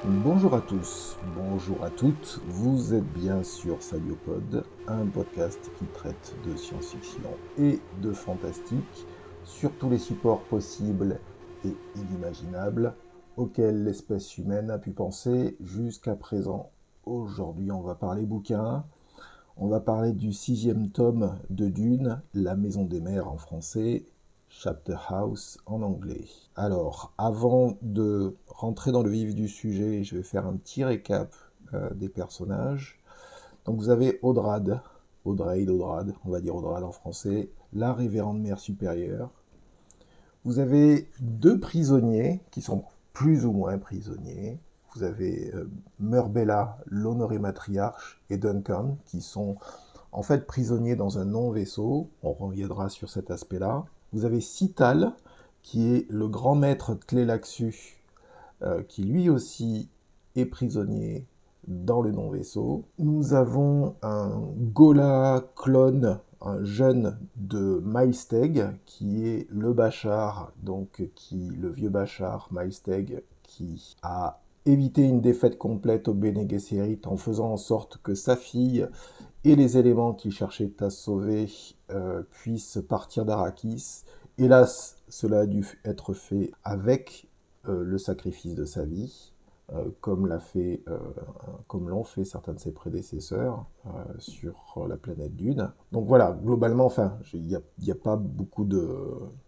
Bonjour à tous, bonjour à toutes, vous êtes bien sur Sabiopod, un podcast qui traite de science-fiction et de fantastique sur tous les supports possibles et inimaginables auxquels l'espèce humaine a pu penser jusqu'à présent. Aujourd'hui, on va parler bouquins, on va parler du 6e tome de Dune, La Maison des Mers en français, Chapter House en anglais. Alors, avant de rentrer dans le vif du sujet, je vais faire un petit récap des personnages. Donc vous avez Audrade, on va dire Audrade en français, la révérende mère supérieure. Vous avez deux prisonniers qui sont plus ou moins prisonniers. Vous avez Murbella, l'honoré matriarche, et Duncan, qui sont en fait prisonniers dans un non-vaisseau. On reviendra sur cet aspect-là. Vous avez Cital, qui est le grand maître Tlélaxu, qui lui aussi est prisonnier dans le non-vaisseau. Nous avons un Gola clone, un jeune de Milesteg, qui est le Bachar, le vieux Bachar Milesteg, qui a évité une défaite complète au Bene Gesserit en faisant en sorte que sa fille et les éléments qu'il cherchait à sauver puissent partir d'Arrakis. Hélas, cela a dû être fait avec le sacrifice de sa vie, comme l'ont fait certains de ses prédécesseurs sur la planète Dune. Donc voilà, globalement, enfin, il n'y a pas beaucoup de...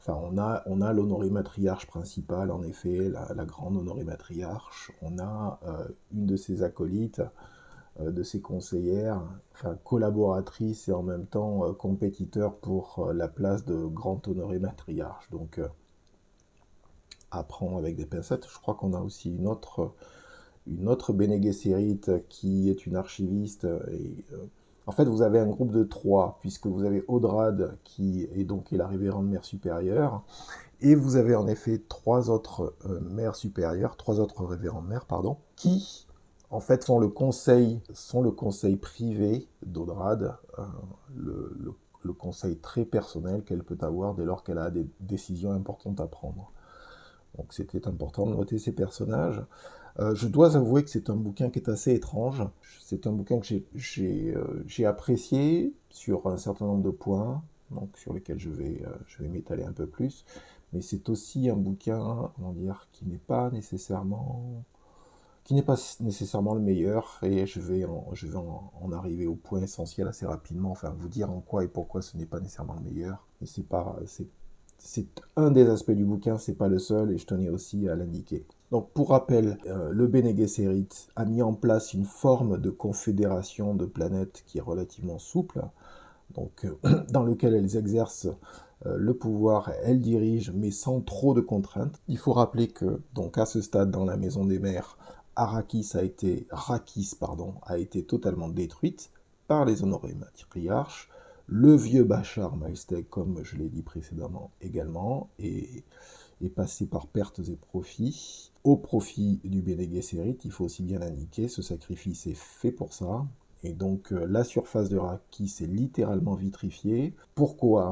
Enfin, on a l'honoré matriarche principal, en effet, la grande honorée matriarche. On a une de ses acolytes, de ses conseillères, enfin collaboratrice et en même temps compétiteur pour la place de grand honoré matriarche. Donc à prendre avec des pincettes. Je crois qu'on a aussi une autre Bene Gesserit qui est une archiviste. En fait, vous avez un groupe de trois, puisque vous avez Audrade qui est la révérende mère supérieure, et vous avez en effet trois autres mères supérieures, trois autres révérendes mères, pardon, qui en fait sont le conseil privé d'Audrade, le conseil très personnel qu'elle peut avoir dès lors qu'elle a des décisions importantes à prendre. Donc c'était important de noter ces personnages. Je dois avouer que c'est un bouquin qui est assez étrange. C'est un bouquin que j'ai apprécié sur un certain nombre de points, donc sur lesquels je vais m'étaler un peu plus. Mais c'est aussi un bouquin, comment dire, qui n'est pas nécessairement le meilleur. Et je vais en arriver au point essentiel assez rapidement. Enfin, vous dire en quoi et pourquoi ce n'est pas nécessairement le meilleur. Mais c'est un des aspects du bouquin, c'est pas le seul, et je tenais aussi à l'indiquer. Donc pour rappel, le Bene Gesserit a mis en place une forme de confédération de planètes qui est relativement souple, donc dans lequel elles exercent le pouvoir, elles dirigent, mais sans trop de contraintes. Il faut rappeler que, donc à ce stade, dans la Maison des Mers, Arrakis a été totalement détruite par les honorés matriarches. Le vieux Bachar Maesteg, comme je l'ai dit précédemment également, est passé par pertes et profits. Au profit du Bene Gesserit, il faut aussi bien l'indiquer, ce sacrifice est fait pour ça. Et donc la surface de Arrakis est littéralement vitrifiée. Pourquoi?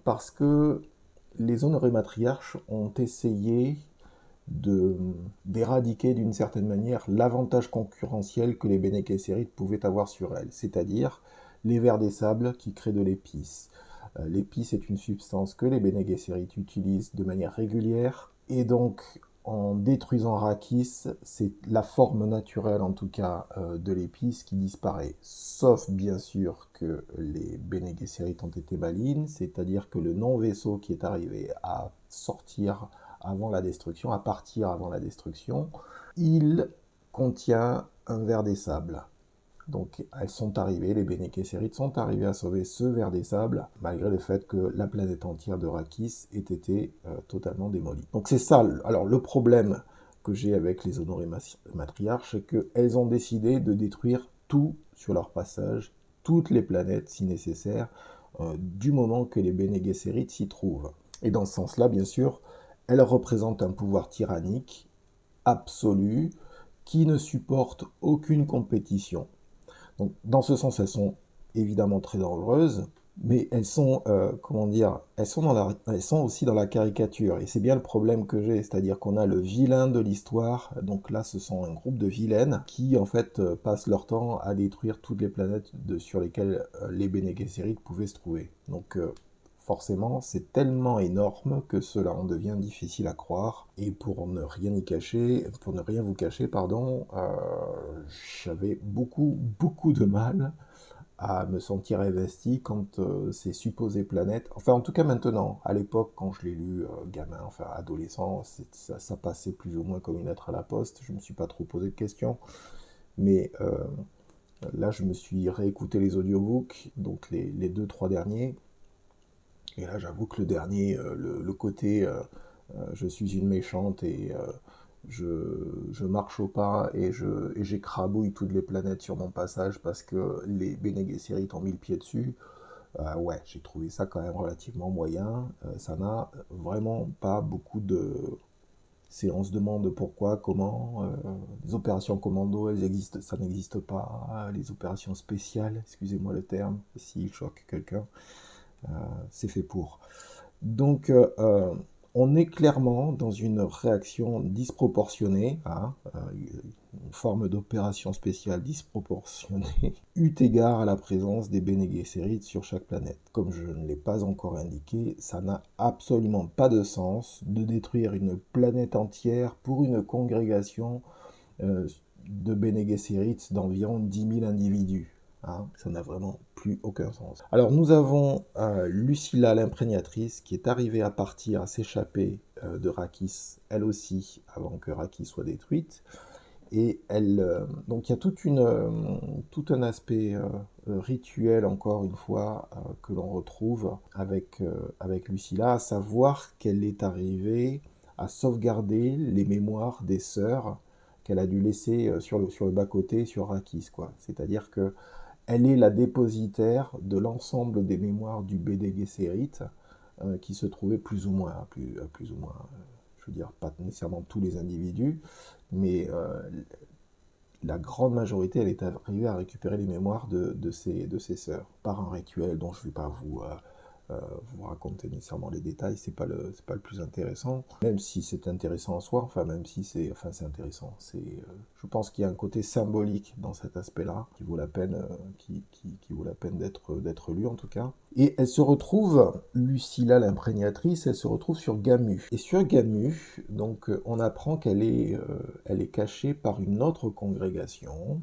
Parce que les honorés matriarches ont essayé d'éradiquer d'une certaine manière l'avantage concurrentiel que les Bene Gesserit pouvaient avoir sur elles, c'est-à-dire les vers des sables qui créent de l'épice. L'épice est une substance que les Bene Gesserit utilisent de manière régulière, et donc en détruisant Arrakis, c'est la forme naturelle en tout cas de l'épice qui disparaît. Sauf bien sûr que les Bene Gesserit ont été malignes, c'est-à-dire que le non-vaisseau qui est arrivé à sortir avant la destruction, à partir avant la destruction, il contient un ver des sables. Donc elles sont arrivées, les Bene Gesserit sont arrivés à sauver ce ver des sables, malgré le fait que la planète entière de Arrakis ait été totalement démolie. Donc c'est ça, alors le problème que j'ai avec les honorés matriarches, c'est qu'elles ont décidé de détruire tout sur leur passage, toutes les planètes si nécessaire, du moment que les Bene Gesserit s'y trouvent. Et dans ce sens-là, bien sûr, elles représentent un pouvoir tyrannique, absolu, qui ne supporte aucune compétition. Donc, dans ce sens, elles sont évidemment très dangereuses, Mais elles sont, comment dire, elles sont aussi dans la caricature. Et c'est bien le problème que j'ai, c'est-à-dire qu'on a le vilain de l'histoire. Donc là, ce sont un groupe de vilaines qui, en fait, passent leur temps à détruire toutes les planètes sur lesquelles les Bene Gesserit pouvaient se trouver. Donc forcément, c'est tellement énorme que cela en devient difficile à croire. Et pour ne rien y cacher, pour ne rien vous cacher, pardon, j'avais beaucoup de mal à me sentir investi quand ces supposées planètes, enfin en tout cas maintenant, à l'époque quand je l'ai lu gamin, enfin adolescent, ça passait plus ou moins comme une lettre à la poste, je me suis pas trop posé de questions, mais là je me suis réécouté les audiobooks, donc les deux, trois derniers, et là j'avoue que le dernier, le côté je suis une méchante et je marche au pas et j'écrabouille toutes les planètes sur mon passage parce que les Bene Gesserit ont mis le pied dessus. Ouais, j'ai trouvé ça quand même relativement moyen. Ça n'a vraiment pas beaucoup de... On se demande pourquoi, comment. Les opérations commando, elles existent, ça n'existe pas. Les opérations spéciales, excusez-moi le terme, s'il choque quelqu'un, c'est fait pour. Donc, on est clairement dans une réaction disproportionnée, hein, une forme d'opération spéciale disproportionnée, eu égard à la présence des Bene Gesserit sur chaque planète. Comme je ne l'ai pas encore indiqué, ça n'a absolument pas de sens de détruire une planète entière pour une congrégation euh, de Bene Gesserit d'environ 10 000 individus. Hein, ça n'a vraiment plus aucun sens. Alors nous avons Lucilla l'imprégnatrice qui est arrivée à partir, à s'échapper de Rakis, elle aussi, avant que Rakis soit détruite. Et elle, donc il y a tout un aspect rituel, encore une fois, que l'on retrouve avec Lucilla, à savoir qu'elle est arrivée à sauvegarder les mémoires des sœurs qu'elle a dû laisser sur le bas-côté, sur Rakis, quoi. C'est-à-dire que elle est la dépositaire de l'ensemble des mémoires du Bene Gesserit qui se trouvaient plus ou moins, plus ou moins, je veux dire, pas nécessairement tous les individus, mais la grande majorité, elle est arrivée à récupérer les mémoires de ses sœurs par un rituel dont je ne vais pas vous raconter nécessairement les détails, c'est pas le plus intéressant, même si c'est intéressant en soi, enfin même si c'est intéressant, je pense qu'il y a un côté symbolique dans cet aspect-là qui vaut la peine, qui vaut la peine d'être lu en tout cas. Et elle se retrouve, Lucilla l'imprégnatrice, elle se retrouve sur Gamu. Et sur Gamu, donc on apprend elle est cachée par une autre congrégation,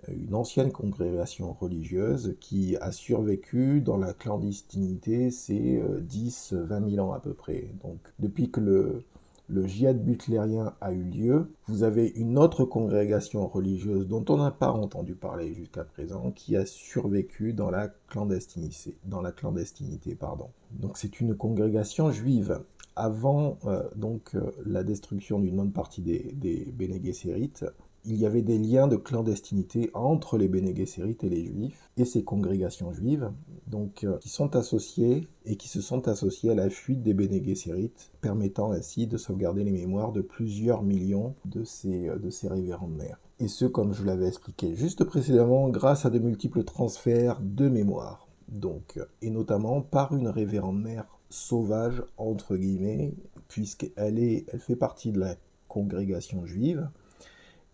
une ancienne congrégation religieuse qui a survécu dans la clandestinité ces 10-20 000 ans à peu près. Donc depuis que le djihad butlérien a eu lieu, vous avez une autre congrégation religieuse dont on n'a pas entendu parler jusqu'à présent, qui a survécu dans la clandestinité. Pardon. Donc c'est une congrégation juive. Avant la destruction d'une bonne partie des Bene Gesserit, il y avait des liens de clandestinité entre les Bene Gesserit et les Juifs et ces congrégations juives, donc qui sont associées et qui se sont associées à la fuite des Bene Gesserit, permettant ainsi de sauvegarder les mémoires de plusieurs millions de ces révérendes mères. Et ce, comme je l'avais expliqué juste précédemment, grâce à de multiples transferts de mémoire. Donc, et notamment par une révérende mère sauvage, entre guillemets, elle fait partie de la congrégation juive,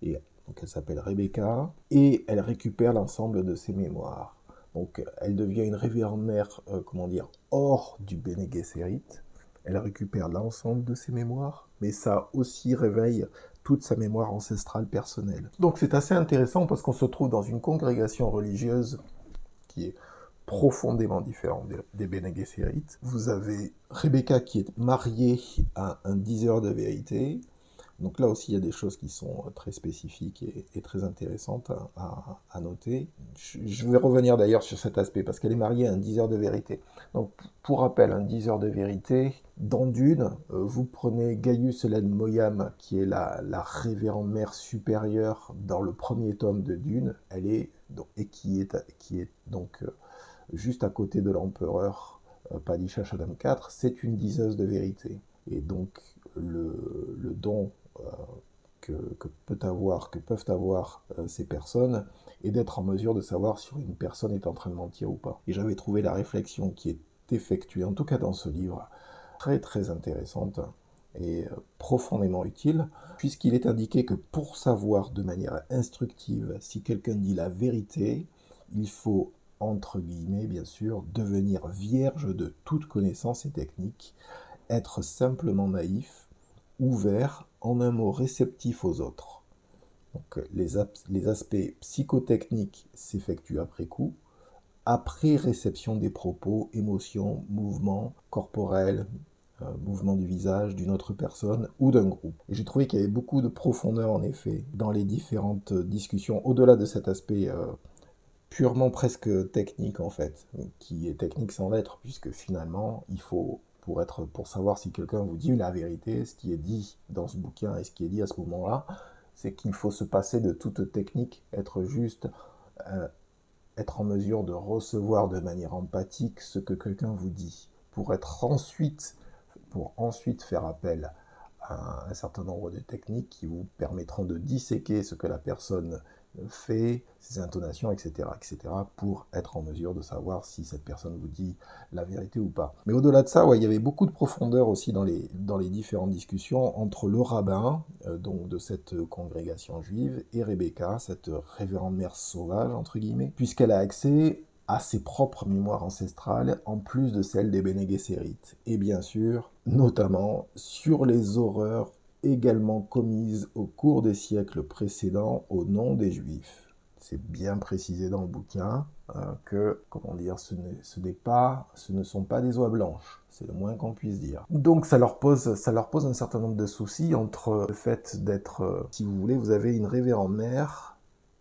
et donc elle s'appelle Rebecca, et elle récupère l'ensemble de ses mémoires. Donc elle devient une révérende mère, comment dire, hors du Bene Gesserit. Elle récupère l'ensemble de ses mémoires, mais ça aussi réveille toute sa mémoire ancestrale personnelle. Donc c'est assez intéressant parce qu'on se trouve dans une congrégation religieuse qui est profondément différente des Bene Gesserit. Vous avez Rebecca qui est mariée à un diseur de vérité. Donc là aussi, il y a des choses qui sont très spécifiques et très intéressantes à noter. Je vais revenir d'ailleurs sur cet aspect, parce qu'elle est mariée à un diseur de vérité. Donc, pour rappel, un diseur de vérité, dans Dune, vous prenez Gaius Helen Moyam, qui est la révérende mère supérieure dans le premier tome de Dune, et qui est donc juste à côté de l'empereur Padishah Shaddam IV, c'est une diseuse de vérité. Et donc, le don que peuvent avoir ces personnes et d'être en mesure de savoir si une personne est en train de mentir ou pas. Et j'avais trouvé la réflexion qui est effectuée, en tout cas dans ce livre, très très intéressante et profondément utile, puisqu'il est indiqué que pour savoir de manière instructive si quelqu'un dit la vérité, il faut, entre guillemets bien sûr, devenir vierge de toute connaissance et technique, être simplement naïf, ouvert, en un mot réceptif aux autres. Donc les aspects psychotechniques s'effectuent après coup, après réception des propos, émotions, mouvements corporels, mouvement du visage d'une autre personne ou d'un groupe. Et j'ai trouvé qu'il y avait beaucoup de profondeur en effet dans les différentes discussions, au-delà de cet aspect purement presque technique en fait, qui est technique sans l'être, puisque finalement il faut, pour savoir si quelqu'un vous dit la vérité, ce qui est dit dans ce bouquin et ce qui est dit à ce moment-là, c'est qu'il faut se passer de toute technique, être juste, euh, être en mesure de recevoir de manière empathique ce que quelqu'un vous dit, pour ensuite faire appel à un certain nombre de techniques qui vous permettront de disséquer ce que la personne fait, ses intonations, etc., pour être en mesure de savoir si cette personne vous dit la vérité ou pas. Mais au-delà de ça, ouais, il y avait beaucoup de profondeur aussi dans les différentes discussions entre le rabbin, donc de cette congrégation juive, et Rebecca, cette révérende mère sauvage, entre guillemets, puisqu'elle a accès à ses propres mémoires ancestrales, en plus de celles des Bene Gesserit. Et bien sûr, notamment sur les horreurs également commises au cours des siècles précédents au nom des Juifs. C'est bien précisé dans le bouquin que, comment dire, ce ne sont pas des oies blanches. C'est le moins qu'on puisse dire. Donc ça leur pose un certain nombre de soucis entre le fait d'être, si vous voulez, vous avez une révérende mère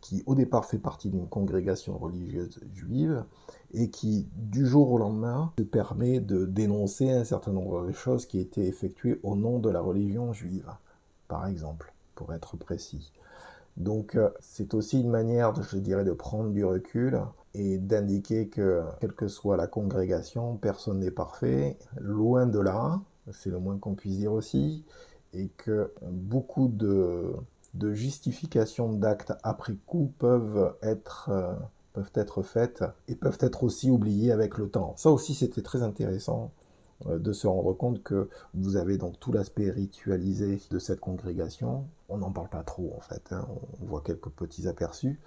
qui au départ fait partie d'une congrégation religieuse juive et qui, du jour au lendemain, se permet de dénoncer un certain nombre de choses qui étaient effectuées au nom de la religion juive, par exemple, pour être précis. Donc c'est aussi une manière, je dirais, de prendre du recul et d'indiquer que, quelle que soit la congrégation, personne n'est parfait, loin de là, c'est le moins qu'on puisse dire aussi, et que beaucoup de justifications d'actes après coup peuvent être faites et peuvent être aussi oubliées avec le temps. Ça aussi, c'était très intéressant de se rendre compte que vous avez donc tout l'aspect ritualisé de cette congrégation. On n'en parle pas trop en fait, hein. On voit quelques petits aperçus,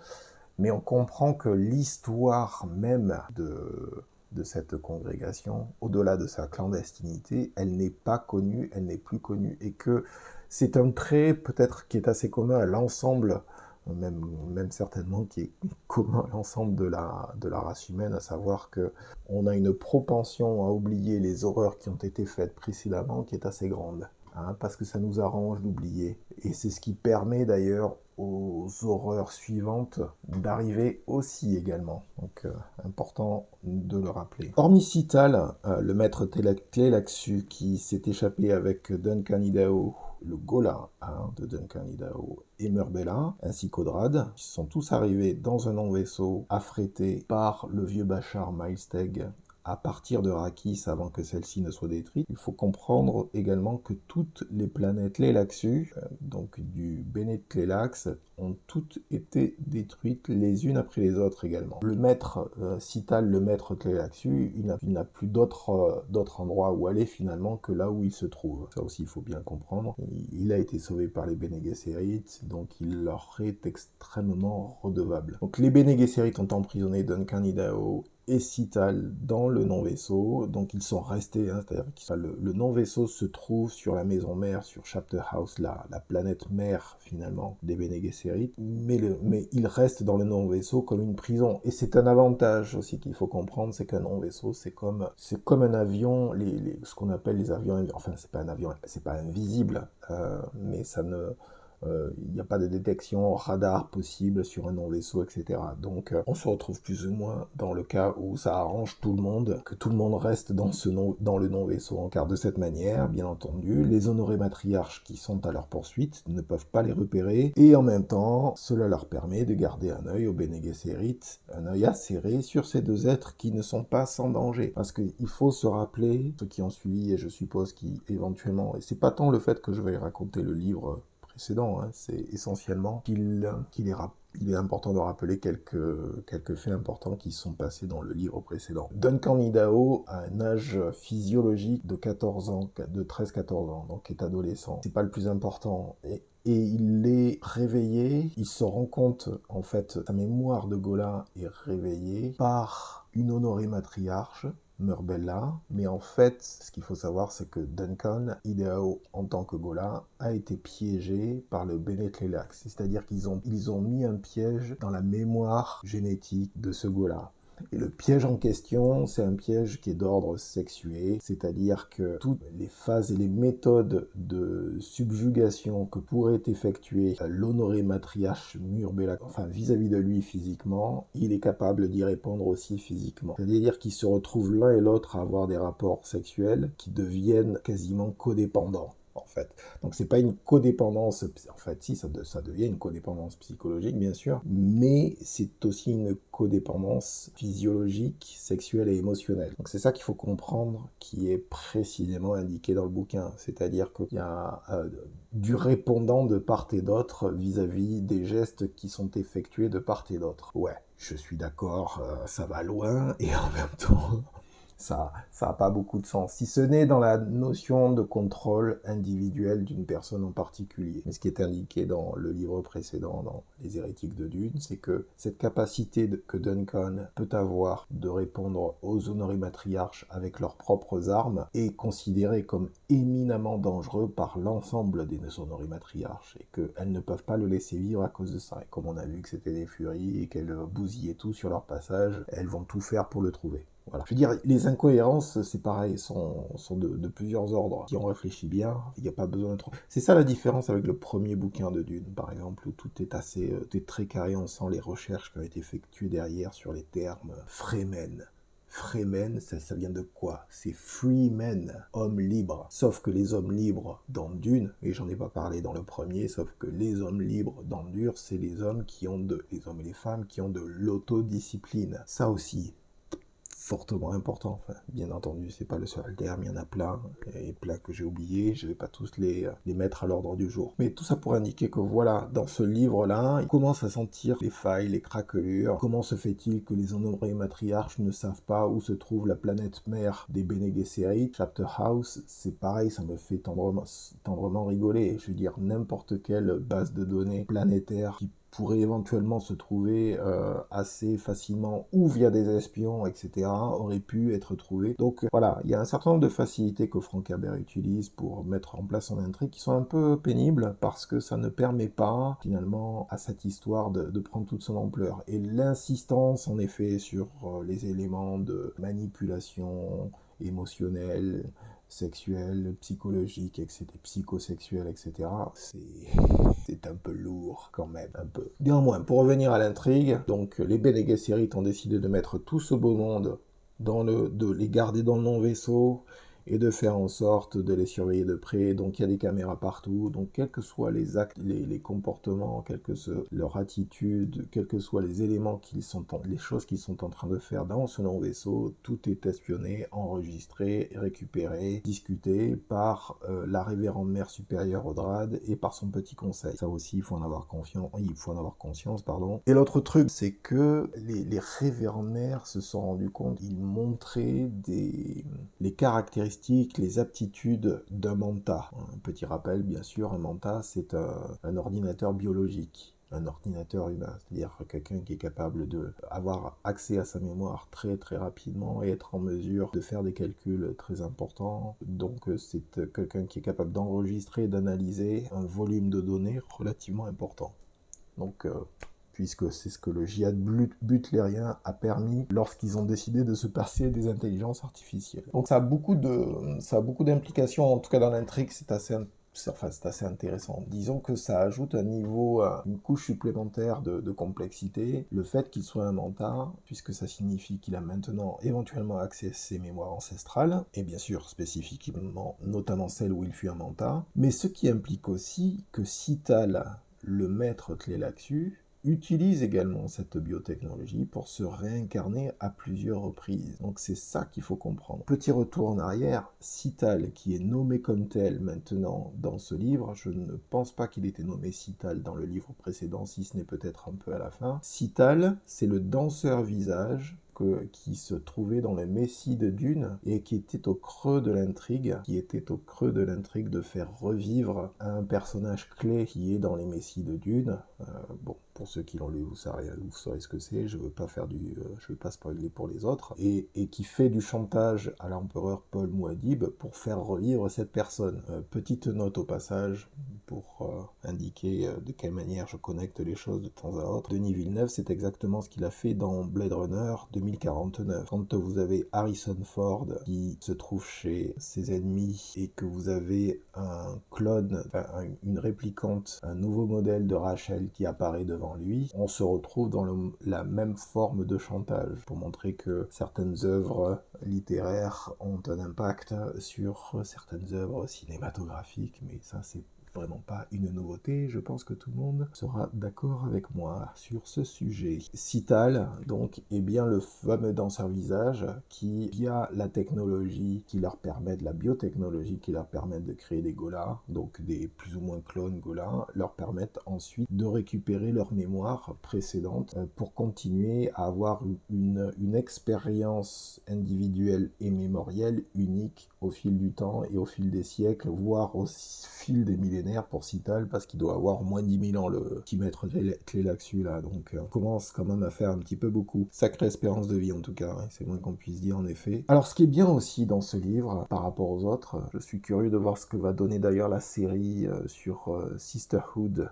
mais on comprend que l'histoire même de cette congrégation, au-delà de sa clandestinité, elle n'est pas connue, elle n'est plus connue, et que c'est un trait peut-être qui est assez commun à l'ensemble, même certainement qui est commun à l'ensemble de la race humaine, à savoir que on a une propension à oublier les horreurs qui ont été faites précédemment qui est assez grande, hein, parce que ça nous arrange d'oublier. Et c'est ce qui permet d'ailleurs aux horreurs suivantes d'arriver aussi également. Donc important de le rappeler. Hormis Cital, le maître Tleilaxu qui s'est échappé avec Duncan Idaho, le Gola de Duncan Idaho et Murbella, ainsi qu'Odrad, ils sont tous arrivés dans un non-vaisseau affrété par le vieux Bachar Milesteg à partir de Rakis avant que celle-ci ne soit détruite. Il faut comprendre également que toutes les planètes Tleilaxu, donc du Bene Tleilax, ont toutes été détruites les unes après les autres également. Le maître Cital, le maître Tleilaxu, il n'a plus d'autre endroit où aller finalement que là où il se trouve. Ça aussi il faut bien comprendre. Il a été sauvé par les Bene Gesserit, donc il leur est extrêmement redevable. Donc les Bene Gesserit ont emprisonné Duncan Idaho et Cital dans le non-vaisseau, donc ils sont restés, hein, c'est-à-dire que le non-vaisseau se trouve sur la maison mère, sur Chapter House, la planète mère finalement des Bene Gesserit, mais il reste dans le non-vaisseau comme une prison, et c'est un avantage aussi qu'il faut comprendre, c'est qu'un non-vaisseau c'est comme un avion, ce qu'on appelle les avions, enfin c'est pas un avion, c'est pas invisible, mais ça ne... il n'y a pas de détection radar possible sur un non-vaisseau, etc. Donc on se retrouve plus ou moins dans le cas où ça arrange tout le monde, que tout le monde reste dans le non-vaisseau. Car de cette manière, bien entendu, les honorés matriarches qui sont à leur poursuite ne peuvent pas les repérer, et en même temps, cela leur permet de garder un œil au Bene Gesserit, un œil acéré sur ces deux êtres qui ne sont pas sans danger. Parce qu'il faut se rappeler, ceux qui ont suivi, et je suppose qui éventuellement, et c'est pas tant le fait que je vais raconter le livre précédent, hein, c'est essentiellement il est important de rappeler quelques faits importants qui sont passés dans le livre précédent. Duncan Idaho a un âge physiologique de 14 ans, de 13-14 ans, donc est adolescent. C'est pas le plus important. Et il est réveillé, il se rend compte, en fait, sa mémoire de Gola est réveillée par une honorée matriarche, Murbella, mais en fait, ce qu'il faut savoir, c'est que Duncan Idaho, en tant que Gola, a été piégé par le Bene Tleilax, c'est-à-dire qu'ils ont mis un piège dans la mémoire génétique de ce Gola. Et le piège en question, c'est un piège qui est d'ordre sexué, c'est-à-dire que toutes les phases et les méthodes de subjugation que pourrait effectuer l'honoré matriarche Murbella, enfin vis-à-vis de lui physiquement, il est capable d'y répondre aussi physiquement. C'est-à-dire qu'ils se retrouvent l'un et l'autre à avoir des rapports sexuels qui deviennent quasiment codépendants. En fait. Donc c'est pas une codépendance, en fait si, ça devient une codépendance psychologique bien sûr, mais c'est aussi une codépendance physiologique, sexuelle et émotionnelle. Donc c'est ça qu'il faut comprendre, qui est précisément indiqué dans le bouquin, c'est-à-dire qu'il y a du répondant de part et d'autre vis-à-vis des gestes qui sont effectués de part et d'autre. Ouais, je suis d'accord, ça va loin, et en même temps... Ça n'a pas beaucoup de sens, si ce n'est dans la notion de contrôle individuel d'une personne en particulier. Mais ce qui est indiqué dans le livre précédent, dans Les Hérétiques de Dune, c'est que cette capacité que Duncan peut avoir de répondre aux honorés matriarches avec leurs propres armes est considérée comme éminemment dangereux par l'ensemble des honorés matriarches, et qu'elles ne peuvent pas le laisser vivre à cause de ça. Et comme on a vu que c'était des furies et qu'elles bousillaient tout sur leur passage, elles vont tout faire pour le trouver. Voilà. Je veux dire, les incohérences, c'est pareil, sont de plusieurs ordres. Si on réfléchit bien, il n'y a pas besoin de trop... C'est ça la différence avec le premier bouquin de Dune, par exemple, où tout est tout est très carré, on sent les recherches qui ont été effectuées derrière sur les termes Fremen. Fremen, ça vient de quoi? C'est free men, hommes libres. Sauf que les hommes libres dans Dune, et j'en ai pas parlé dans le premier, sauf que les hommes libres dans Dune, c'est les hommes les hommes et les femmes qui ont de l'autodiscipline. Ça aussi, fortement important. Enfin, bien entendu, c'est pas le seul terme, il y en a plein, et plein que j'ai oubliés, je vais pas tous les mettre à l'ordre du jour. Mais tout ça pour indiquer que voilà, dans ce livre-là, il commence à sentir les failles, les craquelures. Comment se fait-il que les honorés matriarches ne savent pas où se trouve la planète mère des Bene Gesserit? Chapter House, c'est pareil, ça me fait tendrement rigoler. Je veux dire, n'importe quelle base de données planétaire qui pourrait éventuellement se trouver assez facilement ou via des espions, etc., aurait pu être trouvé. Donc voilà, il y a un certain nombre de facilités que Frank Herbert utilise pour mettre en place son intrigue qui sont un peu pénibles parce que ça ne permet pas finalement à cette histoire de prendre toute son ampleur. Et l'insistance en effet sur les éléments de manipulation émotionnelle, sexuelle, psychologique, etc., psychosexuelle, etc., c'est un peu lourd quand même, un peu. Néanmoins, pour revenir à l'intrigue, donc les Bene Gesserit ont décidé de mettre tout ce beau monde de les garder dans le non-vaisseau et de faire en sorte de les surveiller de près. Donc il y a des caméras partout, donc quels que soient les actes, les comportements, quelle que soit leur attitude, quels que soient les éléments les choses qu'ils sont en train de faire dans ce non-vaisseau, tout est espionné, enregistré, récupéré, discuté par la révérende mère supérieure Audrade et par son petit conseil. Ça aussi, il faut en avoir conscience, pardon. Et l'autre truc, c'est que les révérendes mères se sont rendus compte, ils montraient les caractéristiques, les aptitudes d'un manta. Un petit rappel, bien sûr, un manta, c'est un ordinateur biologique, un ordinateur humain, c'est-à-dire quelqu'un qui est capable d'avoir accès à sa mémoire très très rapidement et être en mesure de faire des calculs très importants. Donc c'est quelqu'un qui est capable d'enregistrer et d'analyser un volume de données relativement important. Donc puisque c'est ce que le djihad butlérien a permis lorsqu'ils ont décidé de se passer des intelligences artificielles. Donc ça a beaucoup d'implications, en tout cas dans l'intrigue, c'est assez intéressant. Disons que ça ajoute un niveau, une couche supplémentaire de complexité. Le fait qu'il soit un manta, puisque ça signifie qu'il a maintenant éventuellement accès à ses mémoires ancestrales, et bien sûr spécifiquement, notamment celle où il fut un manta, mais ce qui implique aussi que Cital, le maître Tleilaxu, utilise également cette biotechnologie pour se réincarner à plusieurs reprises. Donc c'est ça qu'il faut comprendre. Petit retour en arrière, Cital, qui est nommé comme tel maintenant dans ce livre, je ne pense pas qu'il était nommé Cital dans le livre précédent, si ce n'est peut-être un peu à la fin. Cital, c'est le danseur visage qui se trouvait dans le Messie de Dune et qui était au creux de l'intrigue, de faire revivre un personnage clé qui est dans les Messies de Dune. Bon, pour ceux qui l'ont lu, vous saurez ce que c'est, je veux pas spoiler pour les autres, et qui fait du chantage à l'empereur Paul Muad'Dib pour faire revivre cette personne. Petite note au passage, pour indiquer de quelle manière je connecte les choses de temps à autre. Denis Villeneuve, c'est exactement ce qu'il a fait dans Blade Runner 2049. Quand vous avez Harrison Ford qui se trouve chez ses ennemis et que vous avez un clone, une réplicante, un nouveau modèle de Rachel qui apparaît devant lui, on se retrouve dans la même forme de chantage pour montrer que certaines œuvres littéraires ont un impact sur certaines œuvres cinématographiques, mais ça c'est vraiment pas une nouveauté, je pense que tout le monde sera d'accord avec moi sur ce sujet. Cital, donc, est bien le fameux danseur visage qui, via la technologie qui leur permet, de la biotechnologie qui leur permet de créer des golas, donc des plus ou moins clones golas, leur permettent ensuite de récupérer leur mémoire précédente pour continuer à avoir une expérience individuelle et mémorielle unique au fil du temps et au fil des siècles, voire au fil des millénaires pour Cital, parce qu'il doit avoir au moins 10 000 ans le petit maître clé là-dessus, là. Donc on commence quand même à faire un petit peu beaucoup. Sacrée espérance de vie en tout cas, hein, c'est moins qu'on puisse dire en effet. Alors ce qui est bien aussi dans ce livre, par rapport aux autres, je suis curieux de voir ce que va donner d'ailleurs la série sur Sisterhood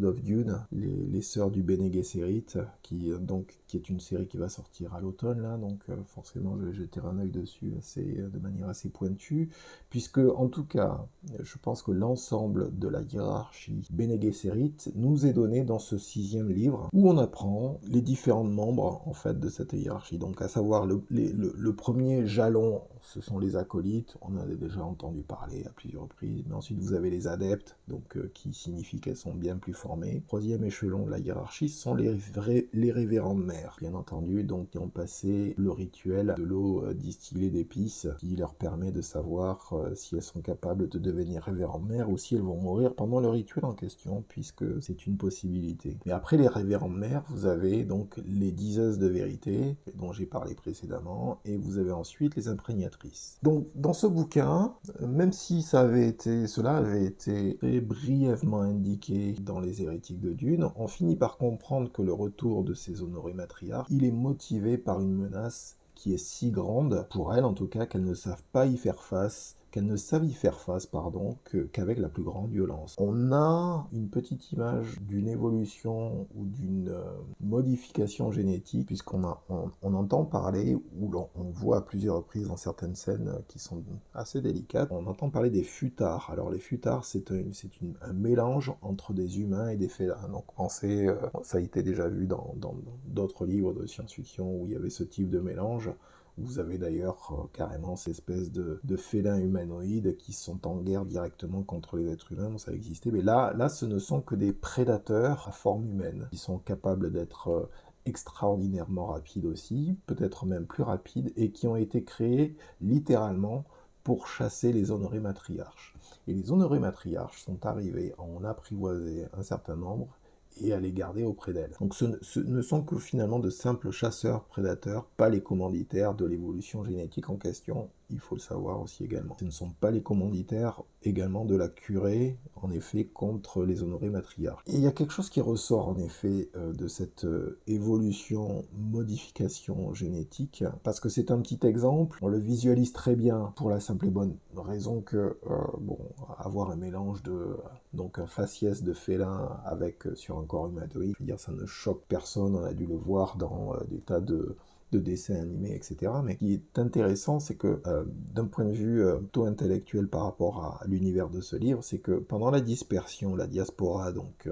of Dune, les sœurs du Bene Gesserit, qui est une série qui va sortir à l'automne là, donc forcément je vais jeter un œil dessus de manière assez pointue, puisque en tout cas, je pense que l'ensemble de la hiérarchie Bene Gesserit nous est donné dans ce 6e livre, où on apprend les différents membres en fait de cette hiérarchie. Donc à savoir le premier jalon, ce sont les acolytes, on en a déjà entendu parler à plusieurs reprises, mais ensuite vous avez les adeptes, donc qui signifie qu'elles sont bien plus formées. 3e échelon de la hiérarchie sont les révérendes mères, bien entendu, donc qui ont passé le rituel de l'eau distillée d'épices, qui leur permet de savoir si elles sont capables de devenir révérendes mères ou si elles vont mourir pendant le rituel en question, puisque c'est une possibilité. Mais après les révérendes mères, vous avez donc les diseuses de vérité, dont j'ai parlé précédemment, et vous avez ensuite les imprégnatrices. Donc dans ce bouquin, même si cela avait été très brièvement indiqué dans les hérétiques de Dune, on finit par comprendre que le retour de ces honorés matriarches, il est motivé par une menace qui est si grande, pour elles en tout cas, qu'elles ne savent y faire face qu'avec la plus grande violence. On a une petite image d'une évolution ou d'une modification génétique, puisqu'on entend parler, ou on voit à plusieurs reprises dans certaines scènes qui sont assez délicates, on entend parler des futards. Alors les futards, c'est un mélange entre des humains et des félins. Donc pensez, ça a été déjà vu dans d'autres livres de science-fiction où il y avait ce type de mélange. Vous avez d'ailleurs carrément ces espèces de félins humanoïdes qui sont en guerre directement contre les êtres humains, ça existait. Mais là, ce ne sont que des prédateurs à forme humaine, qui sont capables d'être extraordinairement rapides aussi, peut-être même plus rapides, et qui ont été créés littéralement pour chasser les honorés matriarches. Et les honorés matriarches sont arrivés à en apprivoiser un certain nombre et à les garder auprès d'elles. Donc ce ne sont que finalement de simples chasseurs-prédateurs, pas les commanditaires de l'évolution génétique en question, il faut le savoir aussi également. Ce ne sont pas les commanditaires également de la curée, en effet, contre les honorés matriarches. Et il y a quelque chose qui ressort en effet de cette évolution, modification génétique, parce que c'est un petit exemple, on le visualise très bien pour la simple et bonne raison que, avoir un mélange donc un faciès de félin avec sur un corps humanoïde, je veux dire, ça ne choque personne, on a dû le voir dans des tas de dessins animés, etc. Mais ce qui est intéressant, c'est que d'un point de vue plutôt intellectuel par rapport à l'univers de ce livre, c'est que pendant la dispersion, la diaspora, donc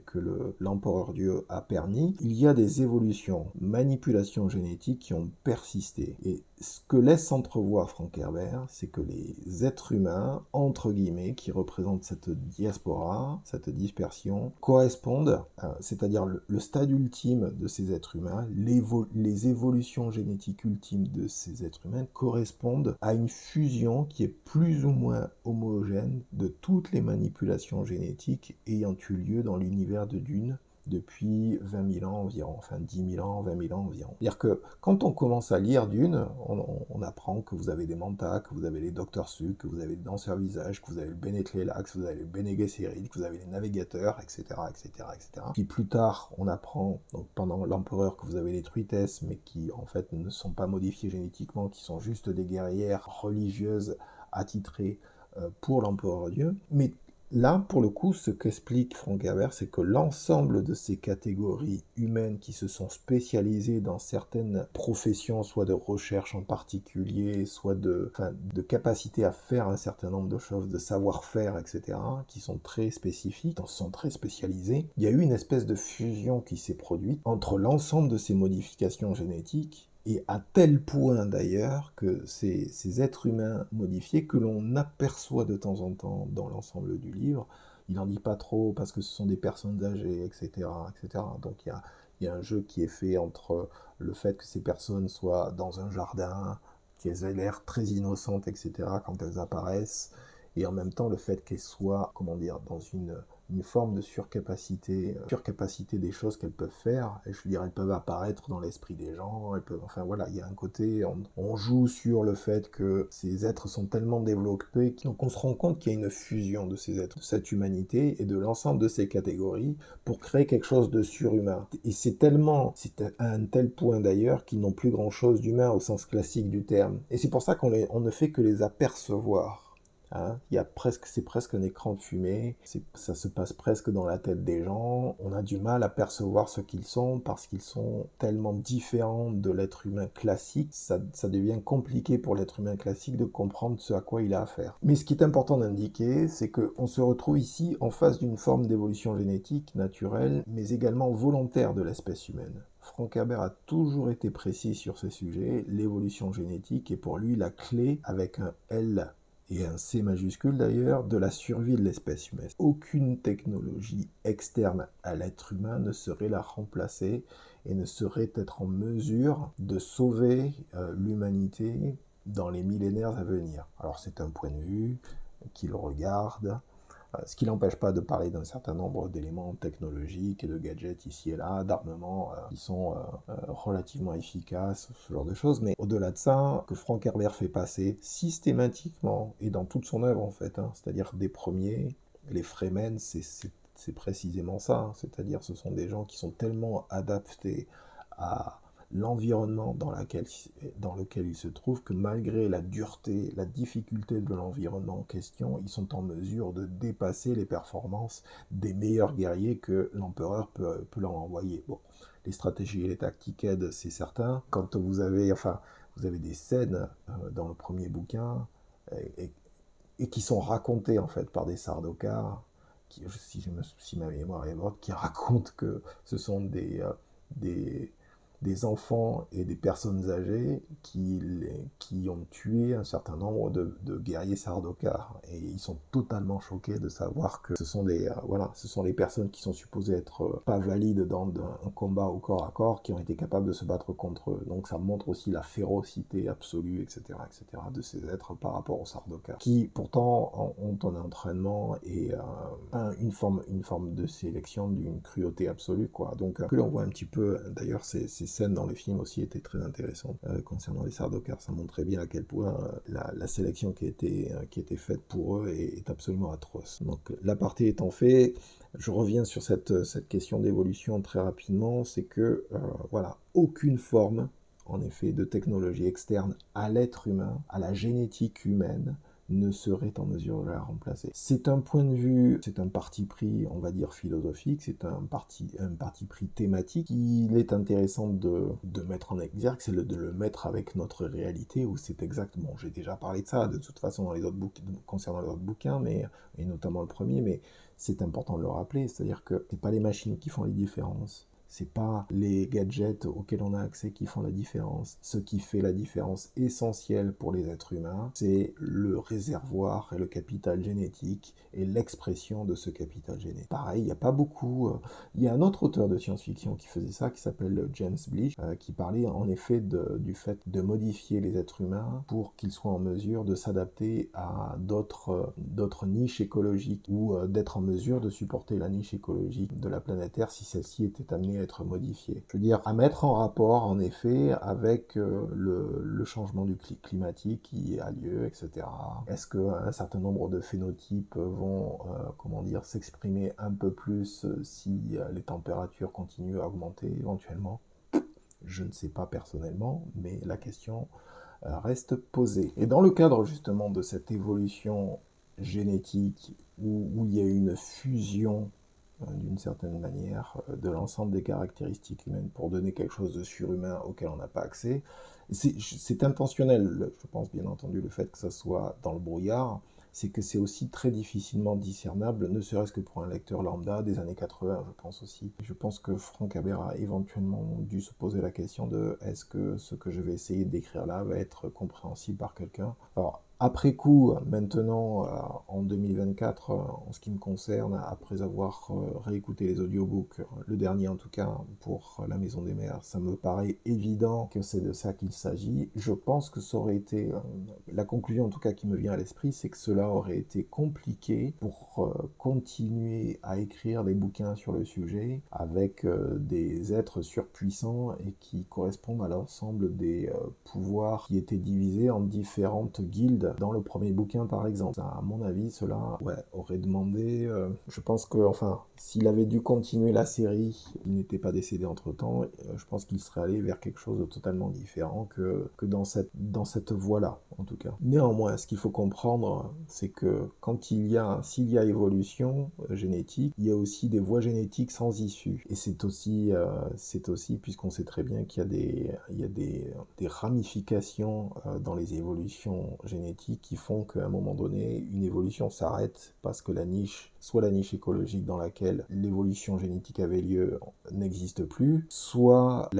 que l'empereur Dieu a permis, il y a des évolutions, manipulations génétiques qui ont persisté. Et ce que laisse entrevoir Frank Herbert, c'est que les êtres humains, entre guillemets, qui représentent cette diaspora, cette dispersion, correspondent, c'est-à-dire le stade ultime de ces êtres humains, les évolutions génétiques ultimes de ces êtres humains correspondent à une fusion qui est plus ou moins homogène de toutes les manipulations génétiques ayant eu lieu dans l'univers de Dune depuis 20 000 ans environ, enfin 10 000 ans, 20 000 ans environ. C'est-à-dire que quand on commence à lire Dune, on apprend que vous avez des Mantas, que vous avez les Dr. Suk, que vous avez les Danseurs Visage, que vous avez le Bene Tleilax, que vous avez les Bene Gesserit, que vous avez les Navigateurs, etc., etc., etc. Puis plus tard, on apprend, donc pendant l'Empereur, que vous avez les Truitesses, mais qui en fait ne sont pas modifiées génétiquement, qui sont juste des guerrières religieuses attitrées pour l'Empereur Dieu. Mais là, pour le coup, ce qu'explique Frank Herbert, c'est que l'ensemble de ces catégories humaines qui se sont spécialisées dans certaines professions, soit de recherche en particulier, soit de capacité à faire un certain nombre de choses, de savoir-faire, etc., qui sont très spécifiques, sont très spécialisées, il y a eu une espèce de fusion qui s'est produite entre l'ensemble de ces modifications génétiques et à tel point d'ailleurs que ces êtres humains modifiés que l'on aperçoit de temps en temps dans l'ensemble du livre, il n'en dit pas trop parce que ce sont des personnes âgées, etc. etc. Donc il y a un jeu qui est fait entre le fait que ces personnes soient dans un jardin, qu'elles aient l'air très innocentes, etc. quand elles apparaissent, et en même temps le fait qu'elles soient, comment dire, dans une forme de surcapacité des choses qu'elles peuvent faire. Et je veux dire, elles peuvent apparaître dans l'esprit des gens, elles peuvent, enfin voilà, il y a un côté, on joue sur le fait que ces êtres sont tellement développés, donc on se rend compte qu'il y a une fusion de ces êtres, de cette humanité et de l'ensemble de ces catégories pour créer quelque chose de surhumain. Et c'est à un tel point d'ailleurs qu'ils n'ont plus grand chose d'humain au sens classique du terme. Et c'est pour ça qu'on ne fait que les apercevoir. Hein, c'est presque un écran de fumée, ça se passe presque dans la tête des gens, on a du mal à percevoir ce qu'ils sont parce qu'ils sont tellement différents de l'être humain classique, ça devient compliqué pour l'être humain classique de comprendre ce à quoi il a affaire. Mais ce qui est important d'indiquer, c'est qu'on se retrouve ici en face d'une forme d'évolution génétique naturelle, mais également volontaire de l'espèce humaine. Frank Herbert a toujours été précis sur ce sujet, l'évolution génétique est pour lui la clé avec un L et un C majuscule d'ailleurs, de la survie de l'espèce humaine. Aucune technologie externe à l'être humain ne saurait la remplacer et ne saurait être en mesure de sauver l'humanité dans les millénaires à venir. Alors c'est un point de vue qui le regarde, ce qui n'empêche pas de parler d'un certain nombre d'éléments technologiques et de gadgets ici et là, d'armements qui sont relativement efficaces, ce genre de choses. Mais au-delà de ça, que Frank Herbert fait passer systématiquement, et dans toute son œuvre en fait, c'est-à-dire des premiers, les Fremen, c'est précisément ça. C'est-à-dire ce sont des gens qui sont tellement adaptés à l'environnement dans lequel ils se trouvent, que malgré la dureté, la difficulté de l'environnement en question, ils sont en mesure de dépasser les performances des meilleurs guerriers que l'empereur peut leur envoyer. Bon, les stratégies et les tactiques aident, c'est certain. Quand vous avez des scènes dans le premier bouquin et qui sont racontées en fait par des Sardaukar, si ma mémoire est bonne, qui racontent que ce sont des enfants et des personnes âgées qui ont tué un certain nombre de guerriers Sardaukar. Et ils sont totalement choqués de savoir que ce sont les personnes qui sont supposées être pas valides dans un combat au corps à corps qui ont été capables de se battre contre eux. Donc ça montre aussi la férocité absolue, etc., etc., de ces êtres par rapport aux Sardaukar, qui pourtant ont un entraînement et une forme de sélection d'une cruauté absolue, quoi. Donc que l'on voit un petit peu, d'ailleurs, ces scènes dans les films aussi étaient très intéressantes concernant les Sardaukar. Ça montrait bien à quel point la sélection qui était faite pour eux est absolument atroce. Donc l'aparté étant fait, je reviens sur cette question d'évolution très rapidement, c'est que aucune forme en effet de technologie externe à l'être humain, à la génétique humaine, ne serait en mesure de la remplacer. C'est un point de vue, c'est un parti pris, on va dire philosophique, c'est un parti pris thématique. Il est intéressant de mettre en exergue, c'est de le mettre avec notre réalité, où c'est exactement, j'ai déjà parlé de ça de toute façon dans les autres concernant les autres bouquins, et notamment le premier, mais c'est important de le rappeler, c'est-à-dire que c'est pas les machines qui font les différences, C'est pas les gadgets auxquels on a accès qui font la différence. Ce qui fait la différence essentielle pour les êtres humains, c'est le réservoir et le capital génétique et l'expression de ce capital génétique. Pareil, il n'y a pas beaucoup... Il y a un autre auteur de science-fiction qui faisait ça, qui s'appelle James Blish, qui parlait en effet du fait de modifier les êtres humains pour qu'ils soient en mesure de s'adapter à d'autres niches écologiques ou d'être en mesure de supporter la niche écologique de la planète Terre si celle-ci était amenée à être modifiée. Je veux dire, à mettre en rapport en effet avec le changement du climatique qui a lieu, etc. Est-ce qu'un certain nombre de phénotypes vont, s'exprimer un peu plus si les températures continuent à augmenter éventuellement? Je ne sais pas personnellement, mais la question reste posée. Et dans le cadre justement de cette évolution génétique où il y a une fusion d'une certaine manière de l'ensemble des caractéristiques humaines pour donner quelque chose de surhumain auquel on n'a pas accès, c'est intentionnel, je pense bien entendu, le fait que ça soit dans le brouillard, c'est que c'est aussi très difficilement discernable, ne serait-ce que pour un lecteur lambda des années 80, je pense aussi. Je pense que Frank Herbert a éventuellement dû se poser la question de est-ce que ce que je vais essayer d'écrire là va être compréhensible par quelqu'un. Alors, après coup, maintenant, en 2024, en ce qui me concerne, après avoir réécouté les audiobooks, le dernier en tout cas, pour La Maison des Mers, ça me paraît évident que c'est de ça qu'il s'agit. Je pense que ça aurait été, la conclusion en tout cas qui me vient à l'esprit, c'est que cela aurait été compliqué pour continuer à écrire des bouquins sur le sujet avec des êtres surpuissants et qui correspondent à l'ensemble des pouvoirs qui étaient divisés en différentes guildes dans le premier bouquin par exemple. À mon avis, cela aurait demandé, je pense que, enfin, s'il avait dû continuer la série, il n'était pas décédé entre temps, je pense qu'il serait allé vers quelque chose de totalement différent que dans cette voie-là, en tout cas. Néanmoins, ce qu'il faut comprendre, c'est que s'il y a évolution génétique, il y a aussi des voies génétiques sans issue. Et c'est aussi, puisqu'on sait très bien qu'il y a des ramifications dans les évolutions génétiques qui font qu'à un moment donné, une évolution s'arrête parce que la niche écologique dans laquelle l'évolution génétique avait lieu n'existe plus, soit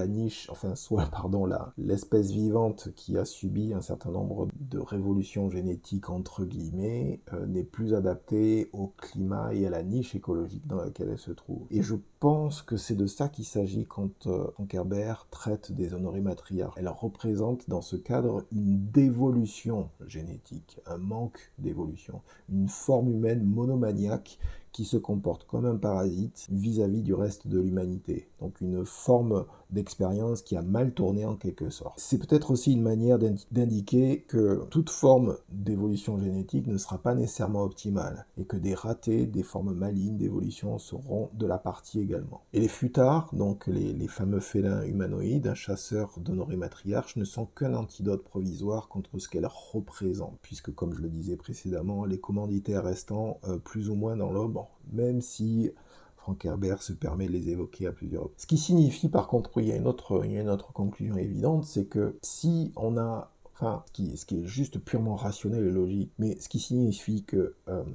l'espèce vivante qui a subi un certain nombre de révolutions génétiques entre guillemets n'est plus adaptée au climat et à la niche écologique dans laquelle elle se trouve. Et je pense que c'est de ça qu'il s'agit quand Frank Herbert traite des honorés matriarches. Elle représente dans ce cadre une dévolution génétique, un manque d'évolution, une forme humaine monomaniaque qui se comporte comme un parasite vis-à-vis du reste de l'humanité. Donc une forme d'expérience qui a mal tourné en quelque sorte. C'est peut-être aussi une manière d'indiquer que toute forme d'évolution génétique ne sera pas nécessairement optimale et que des ratés, des formes malignes d'évolution seront de la partie également. Et les futards, donc les fameux félins humanoïdes, chasseurs d'honorés matriarches, ne sont qu'un antidote provisoire contre ce qu'elles représentent, puisque comme je le disais précédemment, les commanditaires restant plus ou moins dans l'ombre, même si Frank Herbert se permet de les évoquer à plusieurs reprises. Ce qui signifie par contre, il y a une autre conclusion évidente, c'est que si on a ce qui est juste purement rationnel et logique, mais ce qui signifie que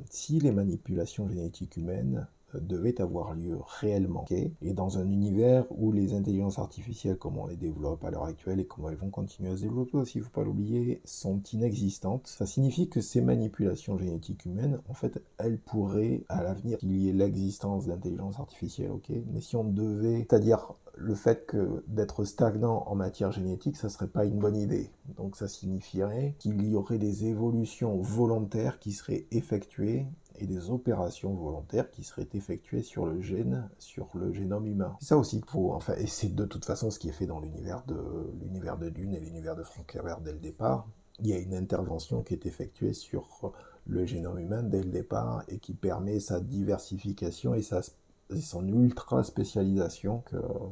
si les manipulations génétiques humaines devait avoir lieu réellement, okay, et dans un univers où les intelligences artificielles, comme on les développe à l'heure actuelle et comment elles vont continuer à se développer aussi, il ne faut pas l'oublier, sont inexistantes, ça signifie que ces manipulations génétiques humaines, en fait, elles pourraient, à l'avenir, qu'il y ait l'existence d'intelligence artificielle, ok, mais si on devait, c'est-à-dire le fait que d'être stagnant en matière génétique, ça serait pas une bonne idée. Donc ça signifierait qu'il y aurait des évolutions volontaires qui seraient effectuées et des opérations volontaires qui seraient effectuées sur le génome humain. C'est ça aussi qu'il faut, enfin, et c'est de toute façon ce qui est fait dans l'univers de Dune et l'univers de Frank Herbert dès le départ. Il y a une intervention qui est effectuée sur le génome humain dès le départ et qui permet sa diversification et son ultra spécialisation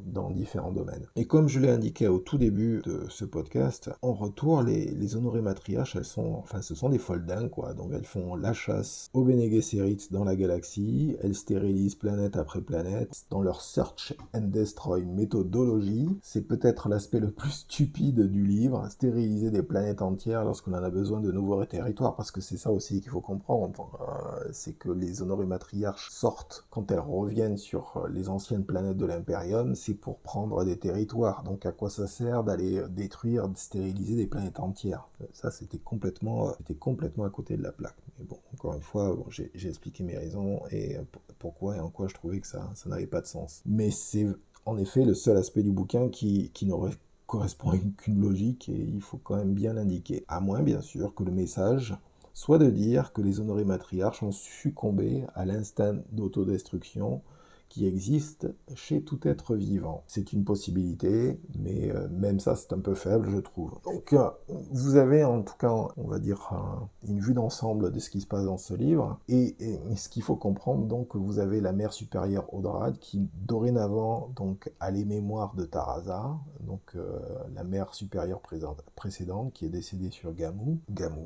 dans différents domaines. Et comme je l'ai indiqué au tout début de ce podcast, en retour, les honorées matriarches, ce sont des folles dingues, quoi. Donc elles font la chasse aux Bene Gesserit dans la galaxie, elles stérilisent planète après planète. Dans leur Search and Destroy méthodologie, c'est peut-être l'aspect le plus stupide du livre, stériliser des planètes entières lorsqu'on en a besoin de nouveaux territoires, parce que c'est ça aussi qu'il faut comprendre, c'est que les honorées matriarches sortent quand elles reviennent viennent sur les anciennes planètes de l'Imperium, c'est pour prendre des territoires. Donc à quoi ça sert d'aller détruire, stériliser des planètes entières? Ça, c'était complètement à côté de la plaque. Mais bon, encore une fois, bon, j'ai expliqué mes raisons et pourquoi et en quoi je trouvais que ça n'avait pas de sens. Mais c'est en effet le seul aspect du bouquin qui n'aurait correspond à qu'une logique et il faut quand même bien l'indiquer. À moins, bien sûr, que le message soit de dire que les honorés matriarches ont succombé à l'instinct d'autodestruction qui existe chez tout être vivant. C'est une possibilité, mais même ça, c'est un peu faible, je trouve. Donc, vous avez en tout cas, on va dire, une vue d'ensemble de ce qui se passe dans ce livre, et ce qu'il faut comprendre, donc, vous avez la mère supérieure Audrad, qui, dorénavant, donc, a les mémoires de Taraza, donc, la mère supérieure précédente, qui est décédée sur Gamu,